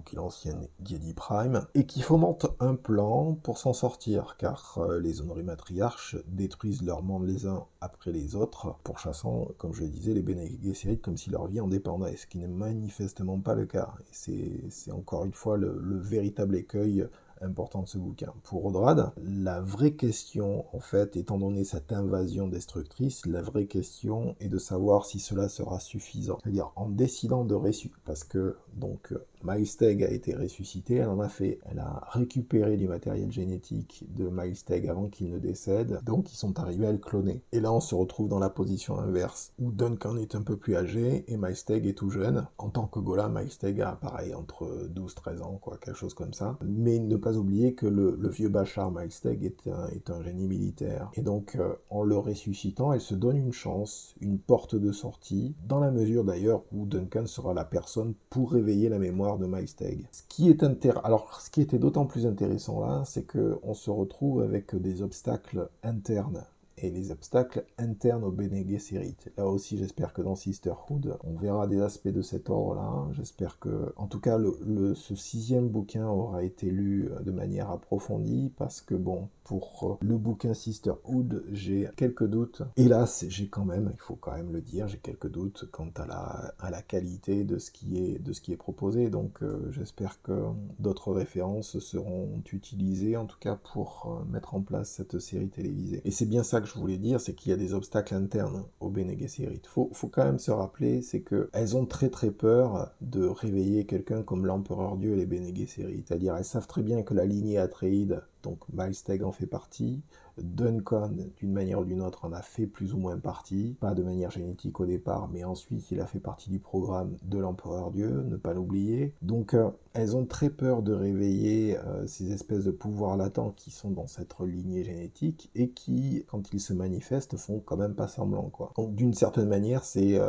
qui est l'ancienne Jedi Prime, et qui fomente un plan pour s'en sortir, car les honorés matriarches détruisent leurs membres les uns après les autres, pourchassant, comme je le disais, les Bene Gesserit comme si leur vie en dépendait, ce qui n'est manifestement pas le cas. Et c'est encore une fois le véritable écueil important de ce bouquin. Pour Audrad, la vraie question, en fait, étant donné cette invasion destructrice, la vraie question est de savoir si cela sera suffisant. C'est-à-dire, en décidant de ressusciter, parce que, donc, Miles Teg a été ressuscité, elle a récupéré du matériel génétique de Miles Teg avant qu'il ne décède, donc ils sont arrivés à le cloner. Et là, on se retrouve dans la position inverse, où Duncan est un peu plus âgé et Miles Teg est tout jeune. En tant que Gola, Miles Teg a, pareil, entre 12-13 ans, quoi, quelque chose comme ça. Mais ne pas oublier que le vieux Bashar Miles Teg est un génie militaire. Et donc, en le ressuscitant, elle se donne une chance, une porte de sortie, dans la mesure d'ailleurs où Duncan sera la personne pour réveiller la mémoire de Miles Teg. Ce qui était d'autant plus intéressant là, c'est qu'on se retrouve avec des obstacles internes. Et les obstacles internes au Bene Gesserit. Là aussi, j'espère que dans Sisterhood, on verra des aspects de cet ordre-là. J'espère que, en tout cas, ce 6e bouquin aura été lu de manière approfondie, parce que, bon, pour le bouquin Sisterhood, j'ai quelques doutes. Hélas, il faut quand même le dire, j'ai quelques doutes quant à la qualité de ce qui est proposé. Donc, j'espère que d'autres références seront utilisées, en tout cas pour mettre en place cette série télévisée. Et c'est bien ça que je voulais dire, c'est qu'il y a des obstacles internes au Bene Gesserit. Faut quand même se rappeler, c'est que elles ont très très peur de réveiller quelqu'un comme l'Empereur Dieu et les Bene Gesserit. C'est-à-dire, elles savent très bien que la lignée Atréide, donc Miles Teg en fait partie, Duncan, d'une manière ou d'une autre, en a fait plus ou moins partie, pas de manière génétique au départ, mais ensuite il a fait partie du programme de l'Empereur Dieu, ne pas l'oublier. Donc elles ont très peur de réveiller ces espèces de pouvoirs latents qui sont dans cette lignée génétique et qui, quand ils se manifestent, font quand même pas semblant, quoi. Donc d'une certaine manière, c'est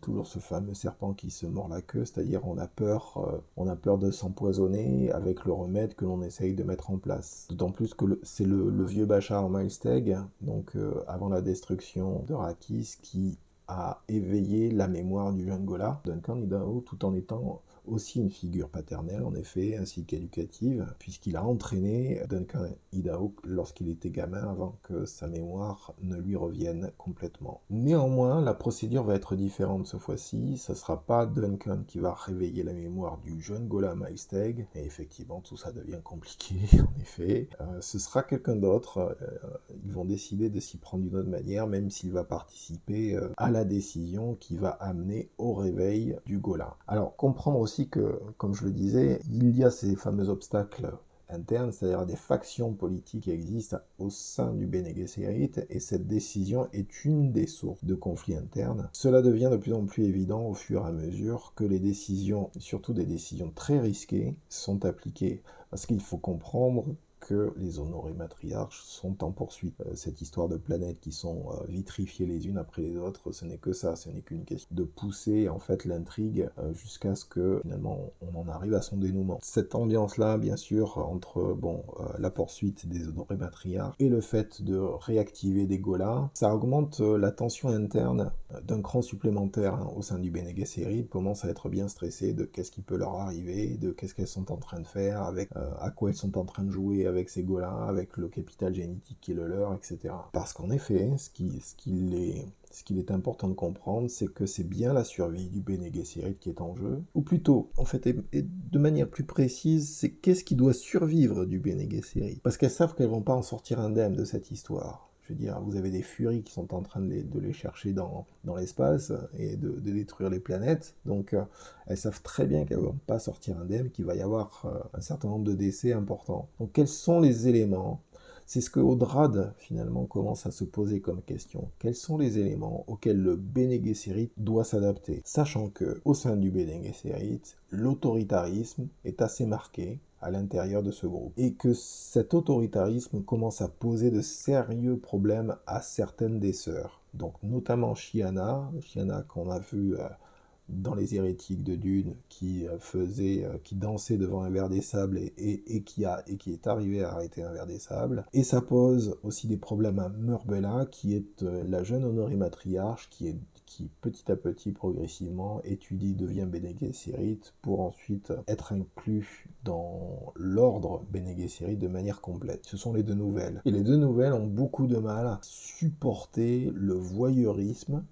toujours ce fameux serpent qui se mord la queue, c'est-à-dire on a peur de s'empoisonner avec le remède que l'on essaye de mettre en place. D'autant plus que c'est le vieux Bashar Miles Teg, donc avant la destruction de Rakis, qui a éveillé la mémoire du jeune Gola, Duncan Idaho, tout en étant aussi une figure paternelle, en effet, ainsi qu'éducative, puisqu'il a entraîné Duncan Idaho lorsqu'il était gamin avant que sa mémoire ne lui revienne complètement. Néanmoins, la procédure va être différente cette fois-ci. Ce ne sera pas Duncan qui va réveiller la mémoire du jeune Gola Miles Teg, et effectivement, tout ça devient compliqué, en effet. Ce sera quelqu'un d'autre. Ils vont décider de s'y prendre d'une autre manière, même s'il va participer à la décision qui va amener au réveil du Gola. Alors, comprendre aussi que, comme je le disais, il y a ces fameux obstacles internes, c'est-à-dire des factions politiques qui existent au sein du Bene Gesserit, et cette décision est une des sources de conflits internes. Cela devient de plus en plus évident au fur et à mesure que les décisions, surtout des décisions très risquées, sont appliquées. Parce qu'il faut comprendre que les honorés matriarches sont en poursuite. Cette histoire de planètes qui sont vitrifiées les unes après les autres, ce n'est que ça, ce n'est qu'une question de pousser en fait l'intrigue jusqu'à ce que finalement on en arrive à son dénouement. Cette ambiance-là, bien sûr, entre la poursuite des honorés matriarches et le fait de réactiver des Golas, ça augmente la tension interne d'un cran supplémentaire au sein du Bene Gesserit, commencent à être bien stressés de qu'est-ce qui peut leur arriver, de qu'est-ce qu'elles sont en train de faire, avec à quoi elles sont en train de jouer avec ces gars-là, avec le capital génétique qui est le leur, etc. Parce qu'en effet, ce qu'il est important de comprendre, c'est que c'est bien la survie du Bene Gesserit qui est en jeu, ou plutôt, en fait, et de manière plus précise, c'est qu'est-ce qui doit survivre du Bene Gesserit. Parce qu'elles savent qu'elles vont pas en sortir indemnes de cette histoire. Je veux dire, vous avez des furies qui sont en train de les chercher dans l'espace et de détruire les planètes. Donc, elles savent très bien qu'elles ne vont pas sortir indemnes, qu'il va y avoir un certain nombre de décès importants. Donc, quels sont les éléments? C'est ce que Audrad, finalement, commence à se poser comme question. Quels sont les éléments auxquels le Bene Gesserit doit s'adapter? Sachant que, au sein du Bene Gesserit, l'autoritarisme est assez marqué à l'intérieur de ce groupe. Et que cet autoritarisme commence à poser de sérieux problèmes à certaines des sœurs. Donc notamment Chiana qu'on a vu dans les hérétiques de Dune, qui dansait devant un verre des sables et qui est arrivé à arrêter un verre des sables. Et ça pose aussi des problèmes à Murbella, qui est la jeune honorée matriarche, qui petit à petit, progressivement, devient Bene Gesserit pour ensuite être inclus dans l'ordre Bene Gesserit de manière complète. Ce sont les deux nouvelles. Et les deux nouvelles ont beaucoup de mal à supporter le voyeurisme,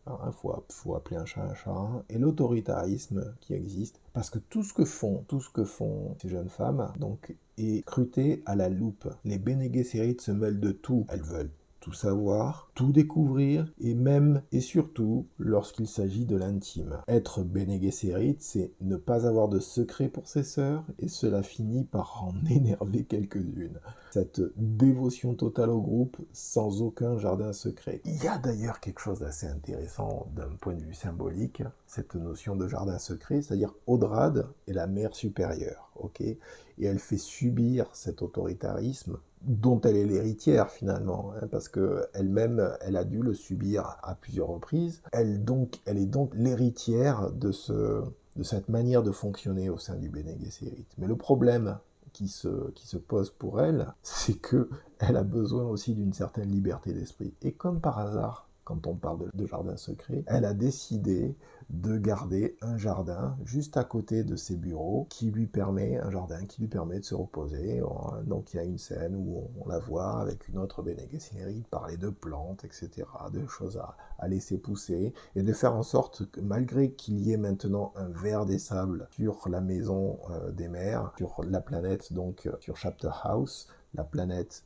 faut appeler un chat, et l'autoritarisme qui existe, parce que tout ce que font ces jeunes femmes, donc, est scruté à la loupe. Les Bene Gesserit se mêlent de tout. Elles veulent tout savoir, tout découvrir, et même et surtout lorsqu'il s'agit de l'intime. Être Bene Gesserit, c'est ne pas avoir de secret pour ses sœurs, et cela finit par en énerver quelques-unes. Cette dévotion totale au groupe, sans aucun jardin secret. Il y a d'ailleurs quelque chose d'assez intéressant d'un point de vue symbolique, cette notion de jardin secret, c'est-à-dire Audrad est la mère supérieure, ok, et elle fait subir cet autoritarisme dont elle est l'héritière finalement, parce que elle-même, elle a dû le subir à plusieurs reprises. Elle est donc l'héritière de cette manière de fonctionner au sein du Bene Gesserit. Mais le problème qui se pose pour elle, c'est que elle a besoin aussi d'une certaine liberté d'esprit. Et comme par hasard, quand on parle de jardin secret, elle a décidé de garder un jardin juste à côté de ses bureaux qui lui permet de se reposer. Donc il y a une scène où on la voit avec une autre Bene Gesserit parler de plantes, etc., de choses à laisser pousser, et de faire en sorte que malgré qu'il y ait maintenant un ver des sables sur la maison des mers, sur la planète, donc sur Chapter House, la planète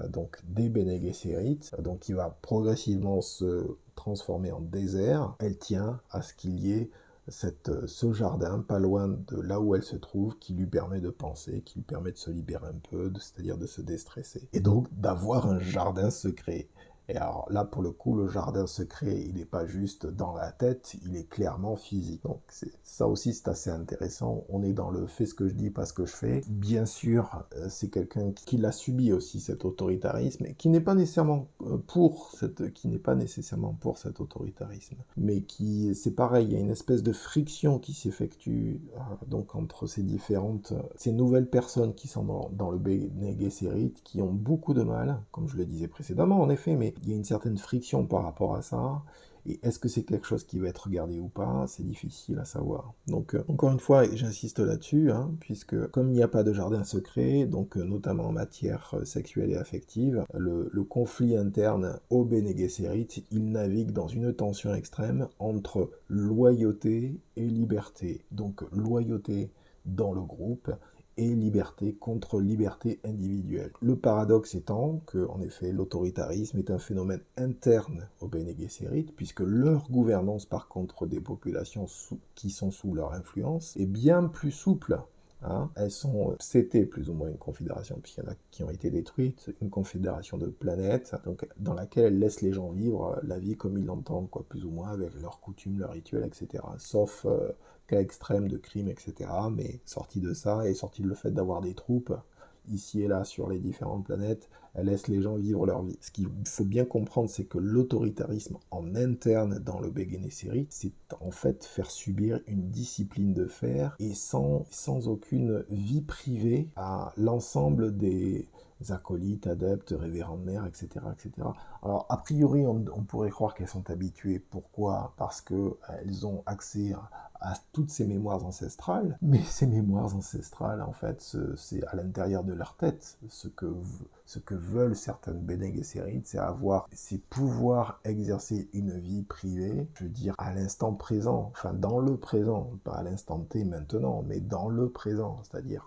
donc des Bene Gesserit, donc qui va progressivement se transformer en désert, elle tient à ce qu'il y ait ce jardin pas loin de là où elle se trouve qui lui permet de penser, qui lui permet de se libérer un peu, c'est-à-dire de se déstresser. Et donc d'avoir un jardin secret. Et alors là, pour le coup, le jardin secret, il n'est pas juste dans la tête, il est clairement physique. Donc ça aussi, c'est assez intéressant. On est dans le fais ce que je dis, pas ce que je fais. Bien sûr, c'est quelqu'un qui l'a subi aussi, cet autoritarisme, et qui n'est pas nécessairement pour cet autoritarisme. Mais c'est pareil, il y a une espèce de friction qui s'effectue donc entre ces nouvelles personnes qui sont dans le Bene Gesserit, qui ont beaucoup de mal, comme je le disais précédemment en effet, mais il y a une certaine friction par rapport à ça. Et est-ce que c'est quelque chose qui va être gardé ou pas? C'est difficile à savoir. Donc, encore une fois, j'insiste là-dessus, puisque comme il n'y a pas de jardin secret, donc notamment en matière sexuelle et affective, le conflit interne au Bene Gesserit, il navigue dans une tension extrême entre loyauté et liberté. Donc, loyauté dans le groupe et liberté contre liberté individuelle. Le paradoxe étant que, en effet, l'autoritarisme est un phénomène interne au Bene Gesserit, puisque leur gouvernance, par contre, des populations qui sont sous leur influence est bien plus souple. C'était plus ou moins une confédération, puisqu'il y en a qui ont été détruites, une confédération de planètes, donc, dans laquelle elle laisse les gens vivre la vie comme ils l'entendent, plus ou moins, avec leurs coutumes, leurs rituels, etc. Sauf cas extrême de crimes, etc. Mais sorti de ça, et sorti de le fait d'avoir des troupes, ici et là, sur les différentes planètes, elle laisse les gens vivre leur vie. Ce qu'il faut bien comprendre, c'est que l'autoritarisme en interne dans le Bene Gesserit, c'est en fait faire subir une discipline de fer, et sans aucune vie privée à l'ensemble des acolytes, adeptes, révérendes mères, etc., etc. Alors, a priori, on pourrait croire qu'elles sont habituées. Pourquoi? Parce qu'elles ont accès à toutes ces mémoires ancestrales. Mais ces mémoires ancestrales, en fait, c'est à l'intérieur de leur tête. Ce que veulent certaines Bene Gesserit, c'est pouvoir exercer une vie privée, je veux dire, à l'instant présent, enfin dans le présent, pas à l'instant T maintenant, mais dans le présent, c'est-à-dire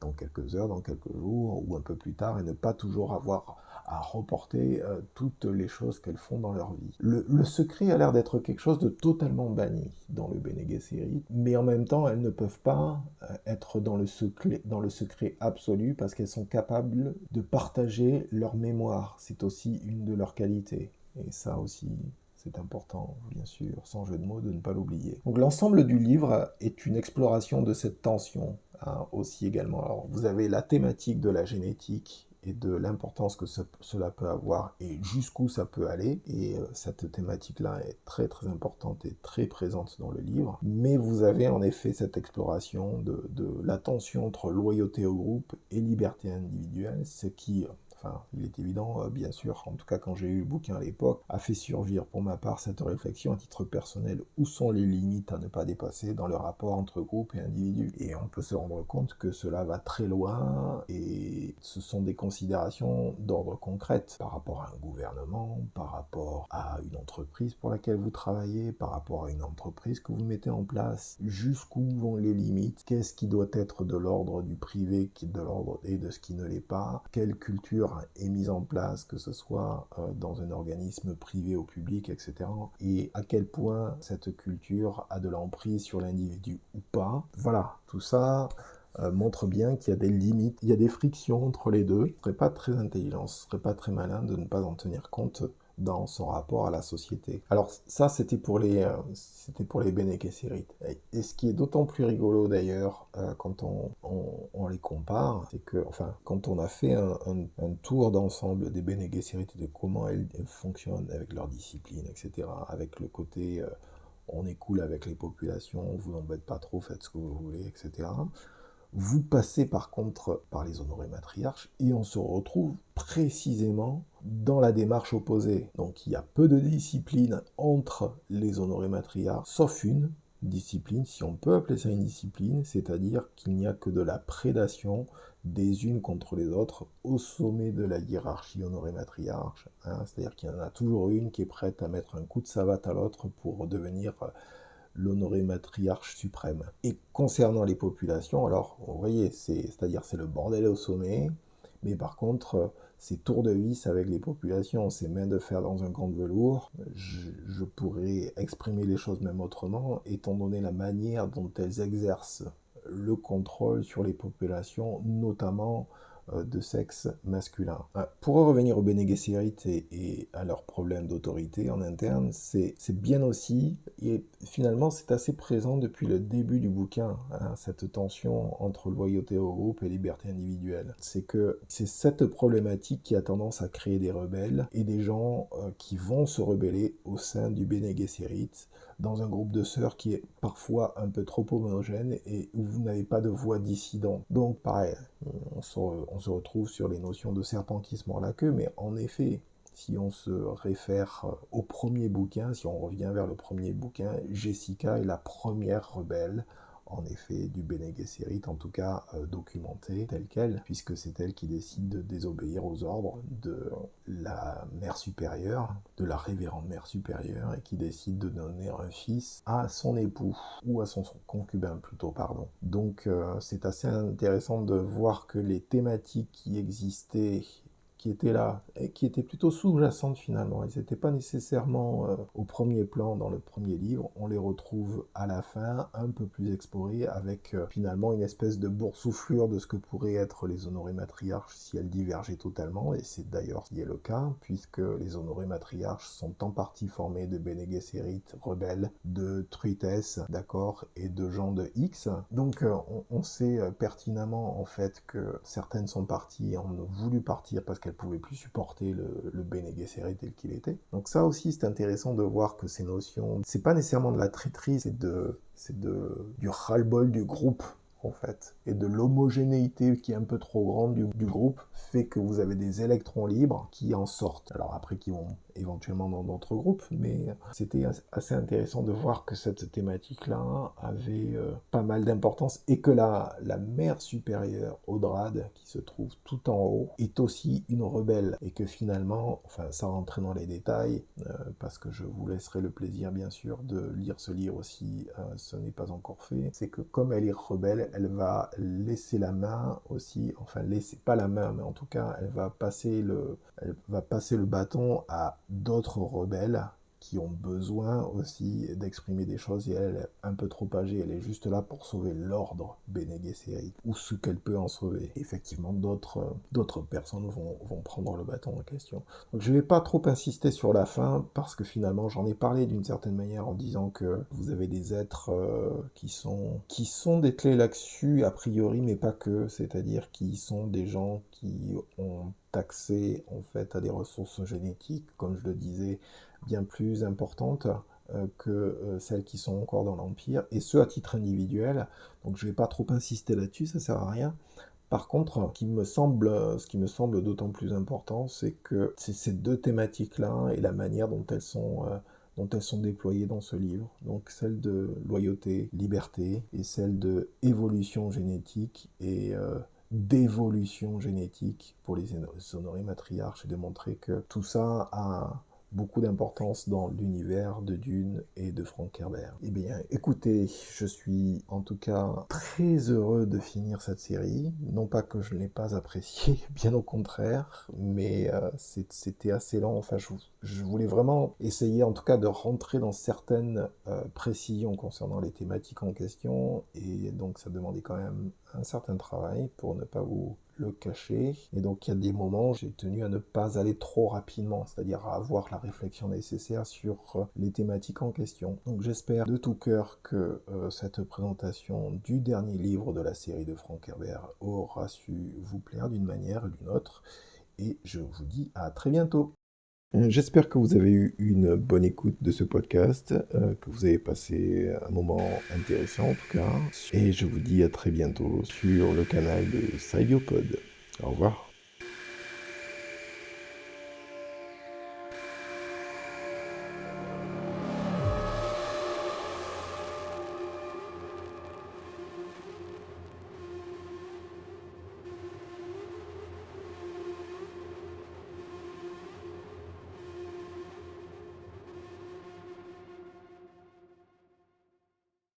dans quelques heures, dans quelques jours, ou un peu plus tard, et ne pas toujours avoir à reporter toutes les choses qu'elles font dans leur vie. Le secret a l'air d'être quelque chose de totalement banni dans le Bene Gesserit, mais en même temps, elles ne peuvent pas être dans le secret absolu parce qu'elles sont capables de partager leur mémoire. C'est aussi une de leurs qualités. Et ça aussi, c'est important, bien sûr, sans jeu de mots, de ne pas l'oublier. Donc l'ensemble du livre est une exploration de cette tension, hein, aussi également. Alors vous avez la thématique de la génétique et de l'importance que cela peut avoir et jusqu'où ça peut aller. Et cette thématique-là est très très importante et très présente dans le livre. Mais vous avez en effet cette exploration de la tension entre loyauté au groupe et liberté individuelle, ce qui... Enfin, il est évident, bien sûr, en tout cas quand j'ai eu le bouquin à l'époque, a fait surgir pour ma part cette réflexion à titre personnel. Où sont les limites à ne pas dépasser dans le rapport entre groupe et individu? Et on peut se rendre compte que cela va très loin et ce sont des considérations d'ordre concret par rapport à un gouvernement, par rapport à une entreprise pour laquelle vous travaillez, par rapport à une entreprise que vous mettez en place. Jusqu'où vont les limites? Qu'est-ce qui doit être de l'ordre du privé, qui est de l'ordre et de ce qui ne l'est pas? Quelle culture est mise en place, que ce soit dans un organisme privé ou public, etc. Et à quel point cette culture a de l'emprise sur l'individu ou pas. Voilà, tout ça montre bien qu'il y a des limites, il y a des frictions entre les deux. Ce serait pas très intelligent, ce serait pas très malin de ne pas en tenir compte dans son rapport à la société. Alors ça, c'était pour les Bene Gesserit. Et ce qui est d'autant plus rigolo d'ailleurs, quand on les compare, c'est que, enfin, quand on a fait un tour d'ensemble des Bene Gesserit et de comment elles fonctionnent avec leur discipline, etc., avec le côté on est cool avec les populations, on vous embête pas trop, faites ce que vous voulez, etc. Vous passez par contre par les honorés matriarches et on se retrouve précisément dans la démarche opposée. Donc il y a peu de discipline entre les honorés matriarches, sauf une discipline, si on peut appeler ça une discipline, c'est-à-dire qu'il n'y a que de la prédation des unes contre les autres au sommet de la hiérarchie honorée matriarche, hein, c'est-à-dire qu'il y en a toujours une qui est prête à mettre un coup de savate à l'autre pour devenir l'honoré matriarche suprême. Et concernant les populations, alors, vous voyez, c'est-à-dire c'est le bordel au sommet, mais par contre, c'est tour de vis avec les populations, c'est main de fer dans un gant de velours. Je pourrais exprimer les choses même autrement, étant donné la manière dont elles exercent le contrôle sur les populations, notamment de sexe masculin. Pour revenir aux Bene Gesserit et à leurs problèmes d'autorité en interne, c'est bien aussi, et finalement c'est assez présent depuis le début du bouquin, hein, cette tension entre loyauté au groupe et liberté individuelle. C'est que c'est cette problématique qui a tendance à créer des rebelles et des gens qui vont se rebeller au sein du Bene Gesserit, dans un groupe de sœurs qui est parfois un peu trop homogène et où vous n'avez pas de voix dissidente. Donc pareil, on se retrouve sur les notions de serpent qui se mord la queue, mais en effet, si on se réfère au premier bouquin, si on revient vers le premier bouquin, Jessica est la première rebelle, en effet, du Bene Gesserit, en tout cas documentée telle qu'elle, puisque c'est elle qui décide de désobéir aux ordres de la mère supérieure, de la révérende mère supérieure, et qui décide de donner un fils à son époux, ou à son concubin plutôt, pardon. Donc c'est assez intéressant de voir que les thématiques qui existaient, qui étaient là, et qui étaient plutôt sous-jacentes finalement. Elles n'étaient pas nécessairement au premier plan dans le premier livre. On les retrouve à la fin, un peu plus explorées, avec finalement une espèce de boursouflure de ce que pourraient être les honorés matriarches si elles divergeaient totalement, et c'est d'ailleurs ce qui est le cas, puisque les honorés matriarches sont en partie formés de Bene Gesserit rebelles, de truitesses, d'accord, et de gens de X. Donc on sait pertinemment en fait que certaines sont parties et ont voulu partir parce qu'elles pouvaient plus supporter le Bene Gesserit tel qu'il était. Donc ça aussi c'est intéressant de voir que ces notions, c'est pas nécessairement de la traîtrise, c'est du ras-le-bol du groupe, en fait, et de l'homogénéité qui est un peu trop grande du groupe fait que vous avez des électrons libres qui en sortent. Alors après, qui vont éventuellement dans d'autres groupes, mais c'était assez intéressant de voir que cette thématique-là avait pas mal d'importance et que la mère supérieure, Audrade, qui se trouve tout en haut, est aussi une rebelle et que finalement, enfin, sans rentrer dans les détails, parce que je vous laisserai le plaisir, bien sûr, de lire ce livre si ce n'est pas encore fait, c'est que comme elle est rebelle, elle va laisser la main aussi, enfin, laisser pas la main, mais en tout cas, elle va passer le bâton à d'autres rebelles qui ont besoin aussi d'exprimer des choses et elle est un peu trop âgée, elle est juste là pour sauver l'ordre Bene Gesserit ou ce qu'elle peut en sauver. Et effectivement, d'autres personnes vont prendre le bâton en question. Donc je ne vais pas trop insister sur la fin parce que finalement j'en ai parlé d'une certaine manière en disant que vous avez des êtres qui sont des clés là-dessus a priori, mais pas que, c'est-à-dire qui sont des gens qui ont accès en fait à des ressources génétiques, comme je le disais, bien plus importantes que celles qui sont encore dans l'Empire, et ce à titre individuel. Donc je ne vais pas trop insister là-dessus, ça sert à rien. Par contre, ce qui me semble d'autant plus important, c'est que c'est ces deux thématiques-là et la manière dont elles sont déployées dans ce livre. Donc celle de loyauté, liberté, et celle de évolution génétique et d'évolution génétique pour les honorés matriarches, et de montrer que tout ça a beaucoup d'importance dans l'univers de Dune et de Frank Herbert. Eh bien, écoutez, je suis en tout cas très heureux de finir cette série. Non pas que je ne l'ai pas appréciée, bien au contraire, mais c'était assez lent. Enfin, je voulais vraiment essayer en tout cas de rentrer dans certaines précisions concernant les thématiques en question, et donc ça demandait quand même un certain travail pour ne pas vous le cacher. Et donc il y a des moments où j'ai tenu à ne pas aller trop rapidement, c'est-à-dire à avoir la réflexion nécessaire sur les thématiques en question. Donc j'espère de tout cœur que cette présentation du dernier livre de la série de Frank Herbert aura su vous plaire d'une manière ou d'une autre. Et je vous dis à très bientôt. J'espère que vous avez eu une bonne écoute de ce podcast, que vous avez passé un moment intéressant en tout cas. Et je vous dis à très bientôt sur le canal de Saviopod. Au revoir.